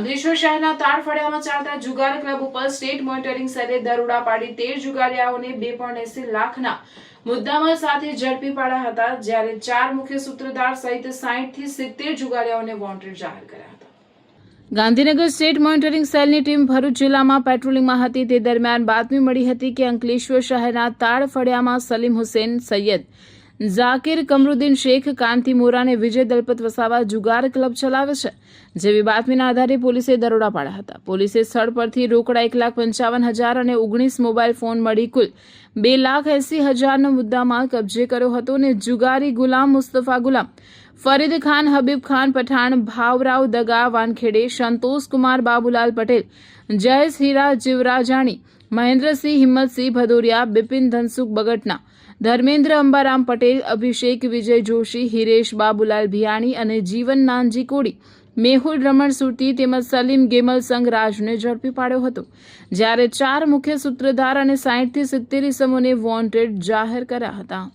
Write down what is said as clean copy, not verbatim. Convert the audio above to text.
અંકલેશ્વર શહેરના તાડફળિયામાં ચાલતા જુગાર ક્લબ ઉપર સ્ટેટ મોનિટરિંગ સેલે દરોડા પાડી 13 જુગારીયાઓને 2.80 લાખના મુદ્દામાલ સાથે ઝડપી પાડ્યા હતા, જ્યારે 4 મુખ્ય સૂત્રધાર સહિત 60 થી 70 જુગારીયાઓને વોન્ટેડ જાહેર કર્યા હતા। ગાંધીનગર સ્ટેટ મોનિટરિંગ સેલની ટીમ ભરૂચ જિલ્લામાં પેટ્રોલિંગમાં હતી તે દરમિયાન બાતમી મળી હતી કે અંકલેશ્વર શહેરના તાડફળિયામાં સલીમ હુસેન સૈયદ, ઝાકિર કમરુદ્દીન શેખ, કાંતિ મોરા અને વિજય દલપત વસાવા જુગાર ક્લબ ચલાવે છે, જેવી બાતમીના આધારે પોલીસે દરોડા પાડ્યા હતા। પોલીસે સ્થળ પરથી રોકડા 1,55,000 અને 19 મોબાઈલ ફોન મળી કુલ 2,80,000નો મુદ્દામાલ કબજે કર્યો હતો અને જુગારી ગુલામ મુસ્તફા ગુલામ, ફરીદ ખાન, હબીબ ખાન પઠાણ, ભાવરાવ દગા વાનખેડે, સંતોષ કુમાર બાબુલાલ પટેલ, જયેશ હીરા જીવરાજાણી, મહેન્દ્રસિંહ હિંમતસિંહ ભદોરિયા, બિપિન ધનસુખ બગટના, ધર્મેન્દ્ર અંબારામ પટેલ, અભિષેક વિજય જોશી, હિરેશ બાબુલાલ ભિયાણી અને જીવન નાનજી કોડી, મેહુલ રમણ સુરતી તેમજ સલીમ ગેમલ સંઘ રાજને ઝડપી પાડ્યો હતો, જ્યારે 4 મુખ્ય સૂત્રધાર અને 60 થી 70 ઇસમોને વોન્ટેડ જાહેર કર્યા હતા।